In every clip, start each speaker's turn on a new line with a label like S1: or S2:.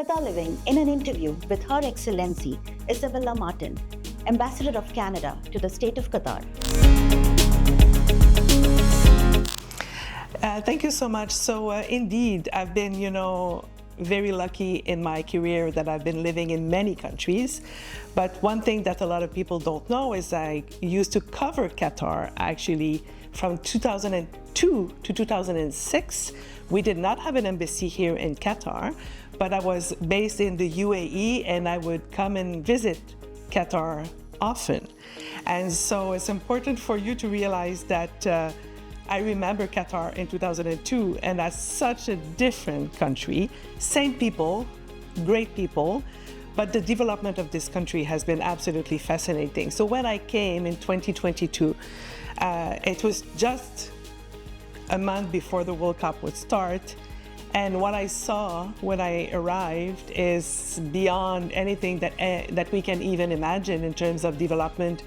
S1: Qatar Living in an interview with Her Excellency Isabelle Martin, Ambassador of Canada to the State of Qatar.
S2: Thank you so much. So indeed, I've been, very lucky in my career that I've been living in many countries. But one thing that a lot of people don't know is I used to cover Qatar actually from 2002 to 2006. We did not have an embassy here in Qatar, but I was based in the UAE and I would come and visit Qatar often. And so it's important for you to realize that I remember Qatar in 2002, and that's such a different country. Same people, great people, but the development of this country has been absolutely fascinating. So when I came in 2022, it was just a month before the World Cup would start. And what I saw when I arrived is beyond anything that we can even imagine in terms of development.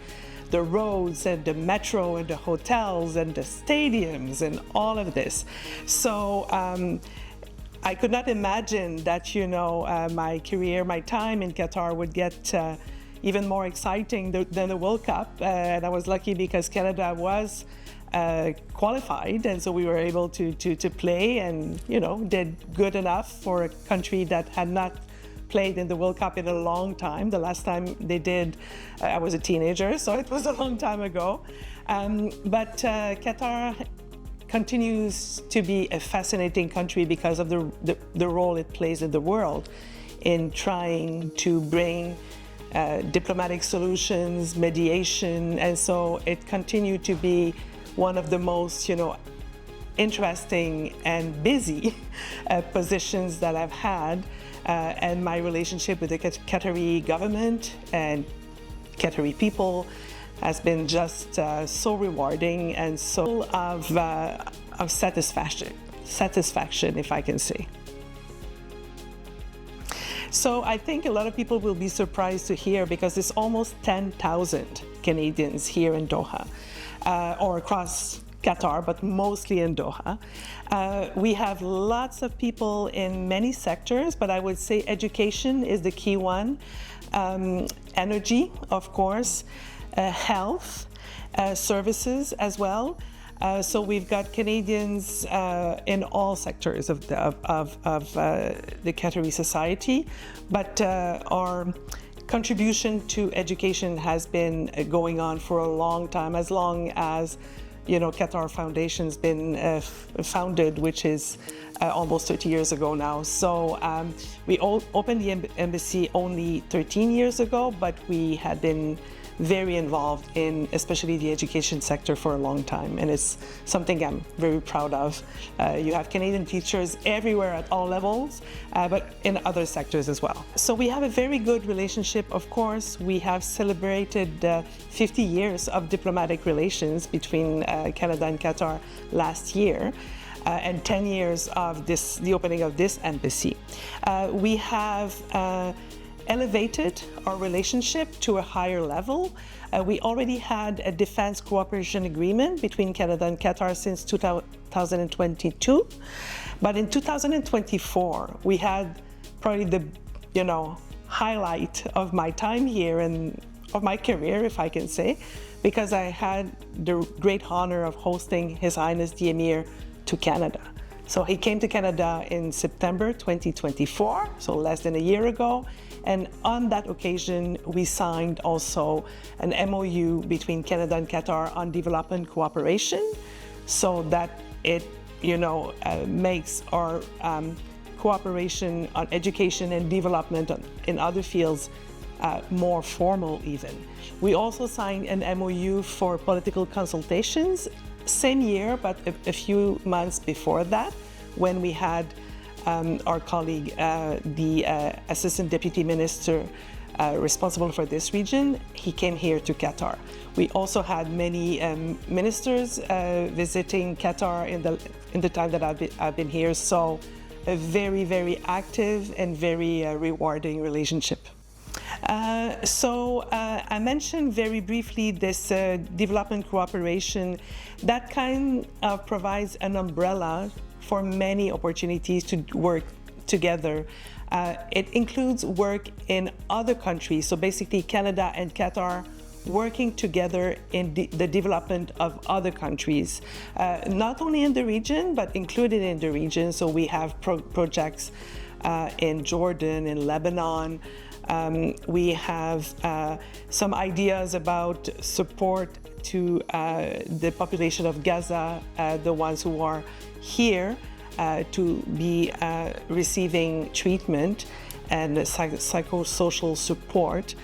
S2: The roads and the metro and the hotels and the stadiums and all of this. So I could not imagine that, my career, my time in Qatar would get even more exciting than the World Cup. And I was lucky because Canada was qualified, and so we were able to play and, did good enough for a country that had not played in the World Cup in a long time. The last time they did, I was a teenager, so it was a long time ago. But Qatar continues to be a fascinating country because of the role it plays in the world in trying to bring diplomatic solutions, mediation, and so it continued to be one of the most, interesting and busy positions that I've had. And my relationship with the Qatari government and Qatari people has been just so rewarding and so of satisfaction, if I can say. So I think a lot of people will be surprised to hear, because there's almost 10,000 Canadians here in Doha, or across Qatar, but mostly in Doha. We have lots of people in many sectors, but I would say education is the key one. Energy, of course, health, services as well. So we've got Canadians in all sectors of the Qatari society, but our contribution to education has been going on for a long time, as long as Qatar Foundation's been founded, which is almost 30 years ago now. So we opened the embassy only 13 years ago, but we had been very involved in especially the education sector for a long time, and it's something I'm very proud of. You have Canadian teachers everywhere at all levels, but in other sectors as well. So we have a very good relationship. Of course, we have celebrated 50 years of diplomatic relations between Canada and Qatar last year. And 10 years of the opening of this embassy. We have elevated our relationship to a higher level. We already had a defense cooperation agreement between Canada and Qatar since 2022. But in 2024, we had probably the, highlight of my time here and of my career, if I can say, because I had the great honor of hosting His Highness the Emir to Canada. So he came to Canada in September 2024, so less than a year ago. And on that occasion, we signed also an MOU between Canada and Qatar on development cooperation, so that it, makes our cooperation on education and development in other fields more formal even. We also signed an MOU for political consultations, same year, but a few months before that, when we had our colleague, the Assistant Deputy Minister responsible for this region, he came here to Qatar. We also had many ministers visiting Qatar in the time that I've been here, so a very, very active and very rewarding relationship. I mentioned very briefly this development cooperation that kind of provides an umbrella for many opportunities to work together It includes work in other countries, so basically Canada and Qatar working together in the development of other countries, not only in the region, but included in the region. So we have projects in Jordan, in Lebanon. We have some ideas about support to the population of Gaza, the ones who are here to be receiving treatment and psychosocial support.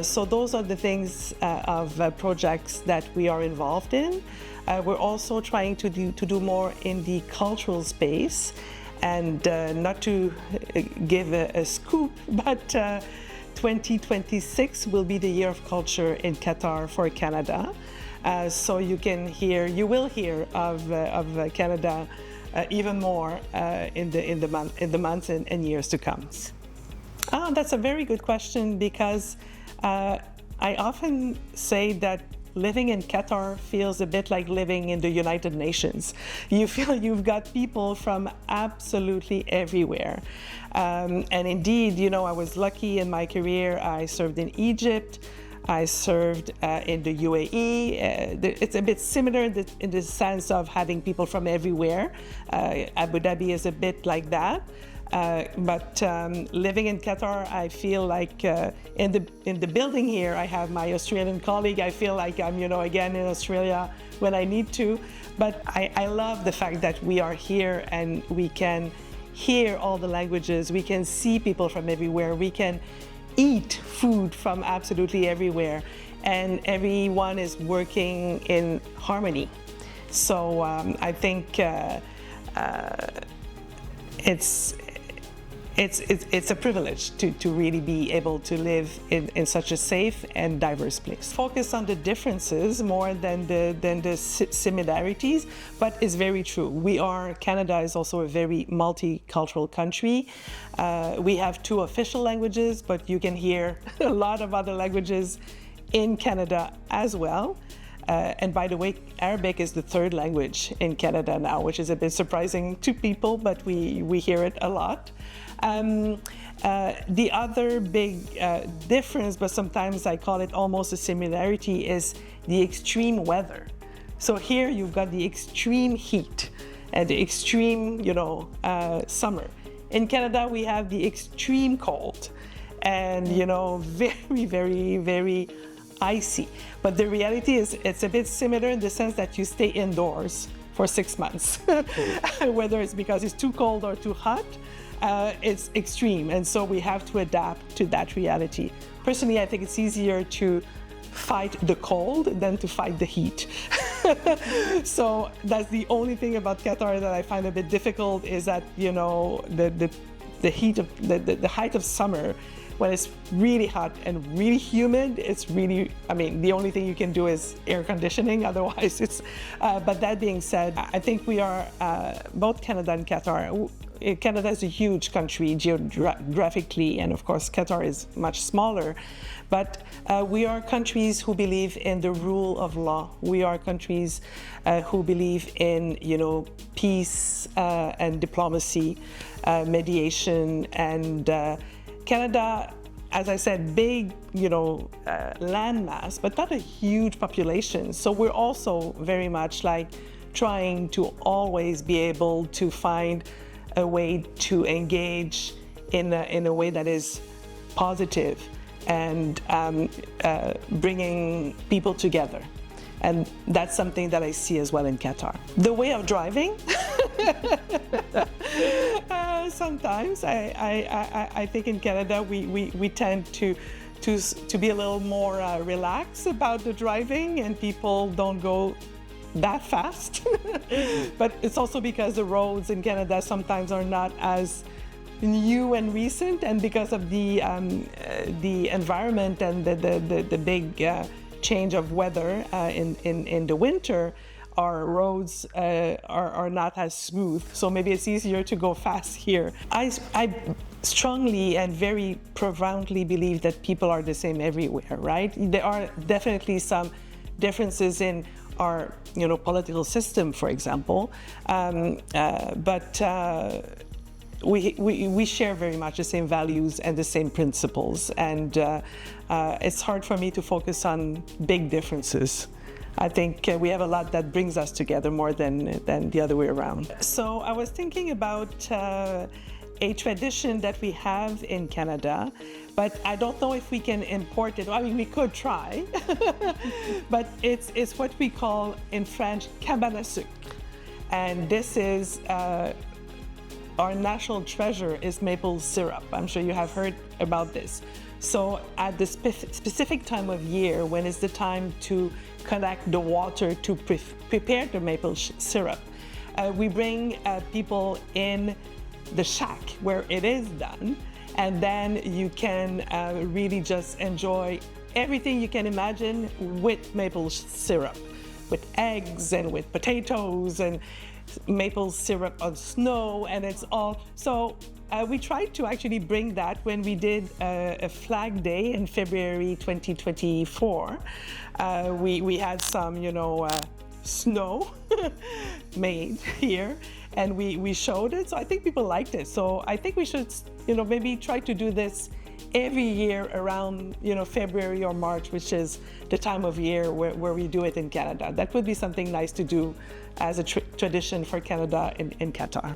S2: So those are the things of projects that we are involved in. We're also trying to do more in the cultural space, and not to give a scoop, but 2026 will be the year of culture in Qatar for Canada. So you will hear of Canada even more in the months and years to come. That's a very good question, because I often say that living in Qatar feels a bit like living in the United Nations. You feel you've got people from absolutely everywhere. And indeed, I was lucky in my career. I served in Egypt. I served in the UAE. It's a bit similar in the sense of having people from everywhere. Abu Dhabi is a bit like that. But living in Qatar, I feel like in the building here, I have my Australian colleague. I feel like I'm, again in Australia when I need to. But I love the fact that we are here and we can hear all the languages. We can see people from everywhere. We can eat food from absolutely everywhere. And everyone is working in harmony. So I think it's a privilege to really be able to live in such a safe and diverse place. Focus on the differences more than the similarities, but it's very true. Canada is also a very multicultural country. We have 2 official languages, but you can hear a lot of other languages in Canada as well. And by the way, Arabic is the 3rd language in Canada now, which is a bit surprising to people, but we hear it a lot. The other big difference, but sometimes I call it almost a similarity, is the extreme weather. So here you've got the extreme heat and the extreme, summer. In Canada, we have the extreme cold and, very, very, very icy. But the reality is it's a bit similar in the sense that you stay indoors for 6 months. Whether it's because it's too cold or too hot, it's extreme. And so we have to adapt to that reality. Personally, I think it's easier to fight the cold than to fight the heat. So that's the only thing about Qatar that I find a bit difficult, is that, the heat of the height of summer, when it's really hot and really humid, it's really, the only thing you can do is air conditioning, otherwise it's, but that being said, I think we are, both Canada and Qatar, Canada is a huge country geographically, and of course Qatar is much smaller, but we are countries who believe in the rule of law. We are countries who believe in, peace and diplomacy, mediation, and Canada, as I said, big, landmass, but not a huge population. So we're also very much like trying to always be able to find a way to engage in a way that is positive and bringing people together. And that's something that I see as well in Qatar. The way of driving, sometimes I think in Canada we tend to be a little more relaxed about the driving, and people don't go that fast. But it's also because the roads in Canada sometimes are not as new and recent, and because of the environment and the big change of weather in the winter, our roads are not as smooth. So maybe it's easier to go fast here. I strongly and very profoundly believe that people are the same everywhere, right? There are definitely some differences in our political system, for example, but we share very much the same values and the same principles, and it's hard for me to focus on big differences. I think we have a lot that brings us together more than the other way around. So I was thinking about a tradition that we have in Canada, but I don't know if we can import it. I mean, we could try, but it's what we call in French cabane à sucre. And this is our national treasure is maple syrup. I'm sure you have heard about this. So at the specific time of year, when it's the time to collect the water to prepare the maple syrup, we bring people in the shack where it is done, and then you can really just enjoy everything you can imagine with maple syrup, with eggs and with potatoes and maple syrup on snow, and it's all. So we tried to actually bring that when we did a Flag Day in February 2024. We had some, snow made here, and we showed it. So I think people liked it. So I think we should, maybe try to do this every year around, February or March, which is the time of year where we do it in Canada. That would be something nice to do as a tradition for Canada in Qatar.